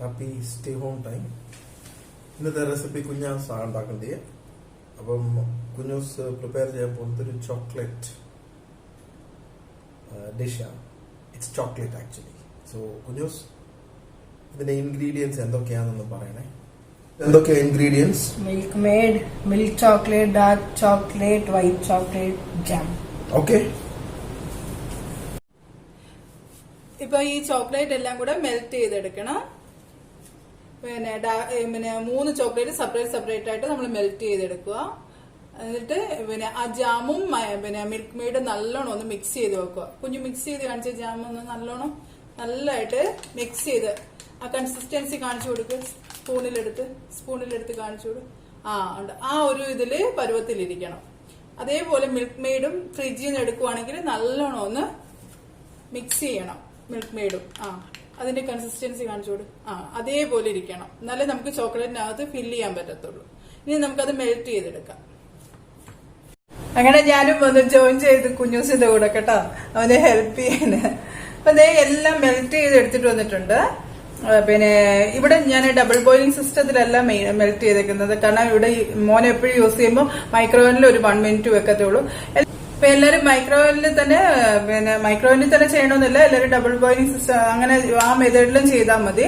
Happy stay home time. ഇന്നത്തെ recipe Kunjas ആണ് ഉണ്ടാക്കേണ്ടത്. അപ്പം കുഞ്ഞൂസ് പ്രിപ്പയർ ചെയ്യാൻ പോകുന്നത് ഒരു ചോക്ലേറ്റ് ഡിഷാണ്. It's chocolate actually. സോ കുഞ്ഞൂസ്, ഇതിന്റെ ഇൻഗ്രീഡിയൻസ് എന്തൊക്കെയാണെന്ന് പറയണേ. എന്തൊക്കെയാ ingredients? Milk made, milk chocolate, dark chocolate, white chocolate, jam. Okay. ഇപ്പൊ ഈ ചോക്ലേറ്റ് എല്ലാം കൂടെ മെൽറ്റ് ചെയ്തെടുക്കണം. പിന്നെ 3 ചോക്ലേറ്റ് സെപ്പറേറ്റ് ആയിട്ട് നമ്മൾ മെൽറ്റ് ചെയ്തെടുക്കുക. എന്നിട്ട് പിന്നെ ആ ജാമും പിന്നെ മിൽക്ക് മെയ്ഡ് നല്ലോണം ഒന്ന് മിക്സ് ചെയ്ത് വെക്കുക. കുഞ്ഞു മിക്സ് ചെയ്ത് കാണിച്ച ജാമൊന്ന് നല്ലോണം നല്ലതായിട്ട് മിക്സ് ചെയ്ത് ആ കൺസിസ്റ്റൻസി കാണിച്ചു കൊടുക്ക്. സ്പൂണിലെടുത്ത് കാണിച്ചു കൊടുക്കും. ഉണ്ട്. ആ ഒരു ഇതില് പരുവത്തിലിരിക്കണം. അതേപോലെ മിൽക്ക് മെയ്ഡും ഫ്രിഡ്ജിൽ നിന്ന് എടുക്കുവാണെങ്കിൽ നല്ലോണം ഒന്ന് മിക്സ് ചെയ്യണം. മിൽക്ക് മെയ്ഡും അതിന്റെ കൺസിസ്റ്റൻസി കാണിച്ചു കൊടുക്കും. അതേപോലെ ഇരിക്കണം. എന്നാലേ നമുക്ക് ചോക്ലേറ്റിനകത്ത് ഫില്ല് ചെയ്യാൻ പറ്റത്തുള്ളൂ. ഇനി നമുക്കത് മെൽറ്റ് ചെയ്തെടുക്കാം. അങ്ങനെ ഞാനും വന്ന് ജോയിൻ ചെയ്ത് കുഞ്ഞൂസിന്റെ കൂടെ കേട്ടോ, അവനെ ഹെൽപ്പ് ചെയ്യാന്. അപ്പൊ അതേ എല്ലാം മെൽറ്റ് ചെയ്ത് എടുത്തിട്ട് വന്നിട്ടുണ്ട്. പിന്നെ ഇവിടെ ഞാൻ ഡബിൾ ബോയിലിംഗ് സിസ്റ്റത്തിലല്ല മെൽറ്റ് ചെയ്തേക്കുന്നത്. കാരണം ഇവിടെ മോനെ എപ്പോഴും യൂസ് ചെയ്യുമ്പോൾ മൈക്രോവേവിൽ ഒരു 1 മിനിറ്റ് വെക്കത്തുള്ളൂ. ഇപ്പൊ എല്ലാരും മൈക്രോവേവിൽ തന്നെ ചെയ്യണമെന്നില്ല. എല്ലാവരും ഡബിൾ ബോയിലിംഗ് സിസ്റ്റം അങ്ങനെ ആ മെത്തേഡിലും ചെയ്താൽ മതി.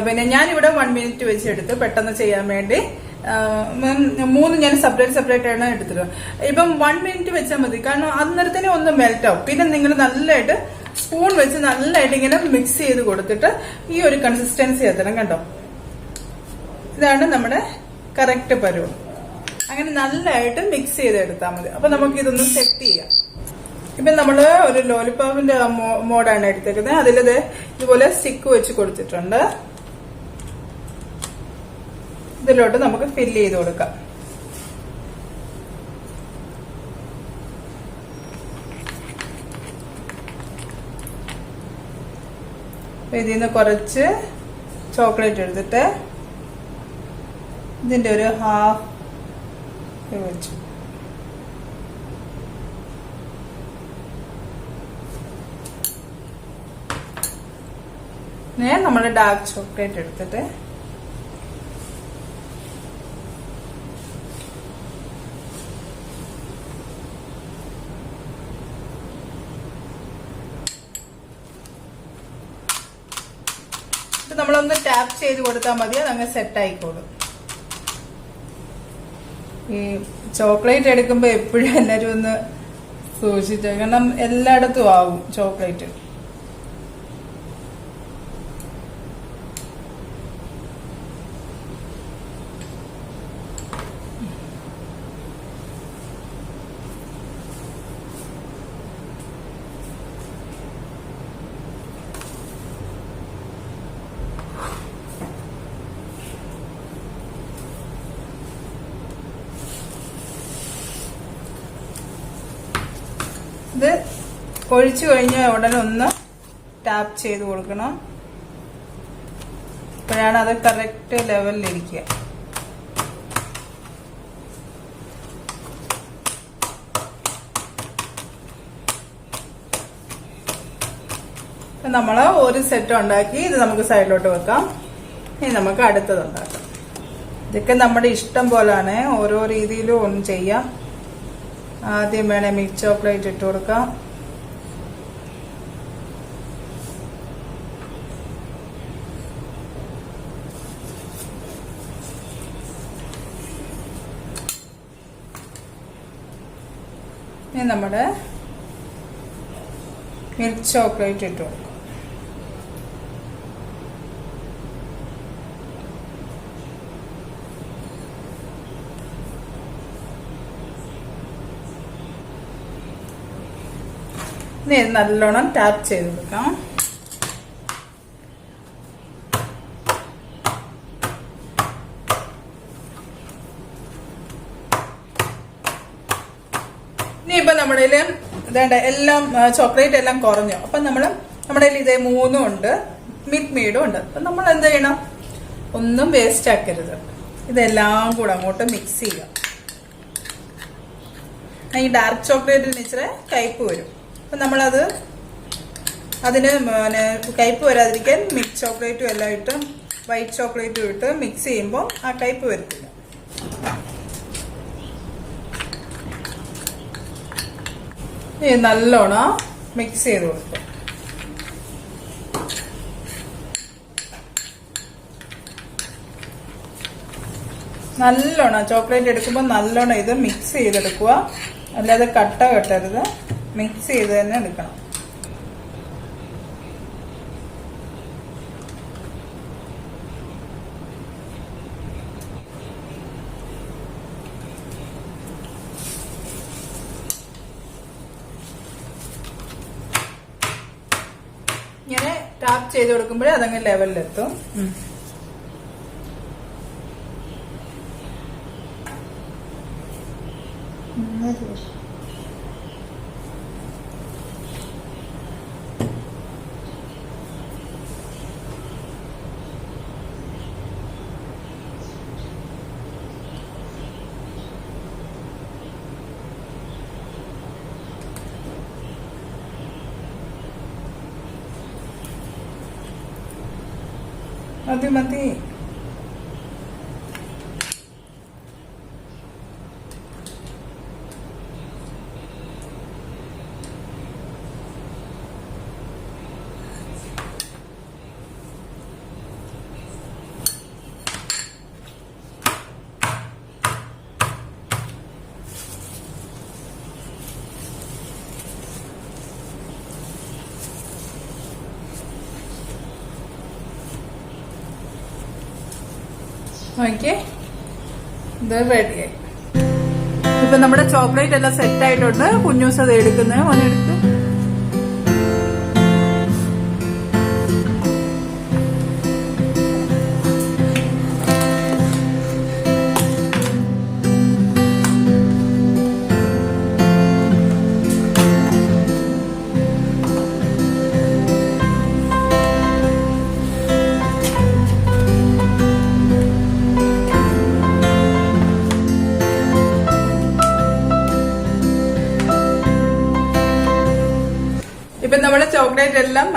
പിന്നെ ഞാനിവിടെ 1 മിനിറ്റ് വെച്ചെടുത്ത് പെട്ടെന്ന് ചെയ്യാൻ വേണ്ടി 3 ഞാൻ സെപ്പറേറ്റ് ആണ് എടുത്തത്. ഇപ്പം 1 മിനിറ്റ് വെച്ചാൽ മതി. കാരണം അന്നേരത്തിന് ഒന്ന് മെൽറ്റ് ആവും. പിന്നെ നിങ്ങൾ നല്ലതായിട്ട് സ്പൂൺ വെച്ച് നല്ലതായിട്ട് ഇങ്ങനെ മിക്സ് ചെയ്ത് കൊടുത്തിട്ട് ഈ ഒരു കൺസിസ്റ്റൻസി എത്തണം. കണ്ടോ, ഇതാണ് നമ്മുടെ കറക്റ്റ് പരുവം. അങ്ങനെ നല്ലതായിട്ട് മിക്സ് ചെയ്തെടുത്താൽ മതി. അപ്പൊ നമുക്ക് ഇതൊന്ന് സെറ്റ് ചെയ്യാം. ഇപ്പൊ നമ്മള് ഒരു ലോലിപോപ്പിന്റെ മോഡാണ് എടുത്തേക്കുന്നത്. അതിലത് ഇതുപോലെ സ്റ്റിക്ക് വെച്ച് കൊടുത്തിട്ടുണ്ട്. ഇതിലോട്ട് നമുക്ക് ഫില്ല് ചെയ്ത് കൊടുക്കാം. ഇതിൽ നിന്ന് കുറച്ച് ചോക്ലേറ്റ് എടുത്തിട്ട് ഇതിന്റെ ഒരു ഹാഫ് വെച്ചു. നമ്മൾ ഡാർക്ക് ചോക്ലേറ്റ് എടുത്തിട്ട് നമ്മളൊന്ന് ടാപ്പ് ചെയ്ത് കൊടുത്താൽ മതി. അതങ്ങ് സെറ്റ് ആയിക്കോളും. ഈ ചോക്ലേറ്റ് എടുക്കുമ്പോ എപ്പോഴും എല്ലാരും ഒന്ന് സൂക്ഷിച്ചു, കാരണം എല്ലായിടത്തും ആവും ചോക്ലേറ്റ്. ഇത് ഒഴിച്ചു കഴിഞ്ഞാൽ ഉടനെ ഒന്ന് ടാപ്പ് ചെയ്ത് കൊടുക്കണം. അപ്പോഴാണ് അത് കറക്റ്റ് ലെവലിലിരിക്കുക. നമ്മള് ഒരു സെറ്റ് ഉണ്ടാക്കി ഇത് നമുക്ക് സൈഡിലോട്ട് വെക്കാം. ഇനി നമുക്ക് അടുത്തത് ഉണ്ടാക്കാം. ഇതൊക്കെ നമ്മുടെ ഇഷ്ടം പോലാണ്, ഓരോ രീതിയിലും ഒന്ന് ചെയ്യാം. ആദ്യം വേണേ മിൽക്ക് ചോക്ലേറ്റ് ഇട്ട് കൊടുക്കാം. ഇനി നമ്മുടെ മിൽക്ക് ചോക്ലേറ്റ് ഇട്ട് കൊടുക്കാം. ഇനി നല്ലോണം ടാപ്പ് ചെയ്ത് കൊടുക്കാം. ഇനിയിപ്പൊ നമ്മുടെ എല്ലാം ചോക്ലേറ്റ് എല്ലാം കുറഞ്ഞു. അപ്പൊ നമ്മുടെ ഇതേ 3 ഉണ്ട്, മിൽക്ക് മെയ്ഡും ഉണ്ട്. അപ്പൊ നമ്മൾ എന്ത് ചെയ്യണം, ഒന്നും വേസ്റ്റ് ആക്കരുത്. ഇതെല്ലാം കൂടെ അങ്ങോട്ട് മിക്സ് ചെയ്യുക. ഈ ഡാർക്ക് ചോക്ലേറ്റിന് ഇച്ചിരി കയ്പ് വരും. അപ്പൊ നമ്മളത് അതിന് കയ്പ് വരാതിരിക്കാൻ മിൽക്ക് ചോക്ലേറ്റും എല്ലാം ഇട്ട് വൈറ്റ് ചോക്ലേറ്റും ഇട്ട് മിക്സ് ചെയ്യുമ്പോൾ ആ ടൈപ്പ് വരത്തില്ല. നല്ലോണം മിക്സ് ചെയ്ത് കൊടുക്കും. നല്ലോണം ചോക്ലേറ്റ് എടുക്കുമ്പോൾ നല്ലോണം ഇത് മിക്സ് ചെയ്തെടുക്കുക. അല്ലാതെ കട്ട കെട്ടരുത്, മിക്സ് ചെയ്ത് തന്നെ എടുക്കണം. ഇങ്ങനെ ടാപ്പ് ചെയ്ത് കൊടുക്കുമ്പോഴേ അതങ്ങ് ലെവലിലെത്തും. മതി മതി. ഓക്കെ, ഇത് റെഡിയായി. ഇപ്പൊ നമ്മുടെ ചോക്ലേറ്റ് എല്ലാം സെറ്റ് ആയിട്ടുണ്ട്. കുഞ്ഞൂസ് അത് എടുക്കുന്നത് മോനെടുത്ത്. ഇപ്പൊ നമ്മള് ചോക്ലേറ്റ് എല്ലാം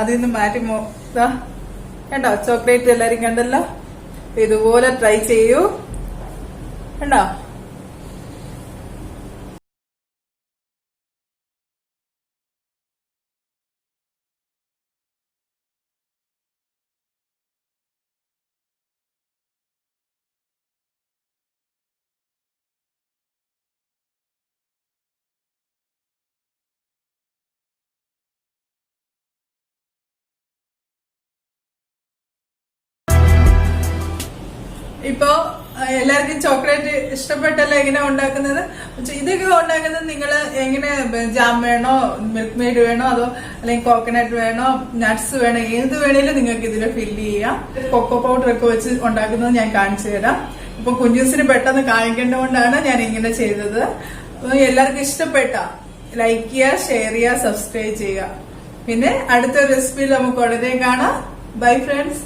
അതിൽ നിന്ന് മാറ്റി കണ്ടോ? ചോക്ലേറ്റ് എല്ലാരും കണ്ടല്ലോ. ഇതുപോലെ ട്രൈ ചെയ്യൂ. കണ്ടോ? ഇപ്പൊ എല്ലാവർക്കും ചോക്ലേറ്റ് ഇഷ്ടപ്പെട്ടല്ലോ എങ്ങനെ ഉണ്ടാക്കുന്നത്. ഇതൊക്കെ ഉണ്ടാക്കുന്നത് നിങ്ങൾ എങ്ങനെ ജാം വേണോ, മിൽക്ക് മെയ്ഡ് വേണോ, അതോ അല്ലെങ്കിൽ കോക്കനട്ട് വേണോ, നട്ട്സ് വേണോ, ഏത് വേണേലും നിങ്ങൾക്ക് ഇതിൽ ഫില്ല് ചെയ്യാം. കൊക്കോ പൗഡർ ഒക്കെ വെച്ച് ഉണ്ടാക്കുന്നത് ഞാൻ കാണിച്ചു തരാം. ഇപ്പൊ കുഞ്ഞൂസിന് പെട്ടെന്ന് കാണിക്കേണ്ടതുകൊണ്ടാണ് ഞാൻ ഇങ്ങനെ ചെയ്തത്. എല്ലാവർക്കും ഇഷ്ടപ്പെട്ട ലൈക്ക് ചെയ്യുക, ഷെയർ ചെയ്യുക, സബ്സ്ക്രൈബ് ചെയ്യുക. പിന്നെ അടുത്ത റെസിപ്പിയിൽ നമുക്ക് ഉടനെ കാണാം. Bye friends.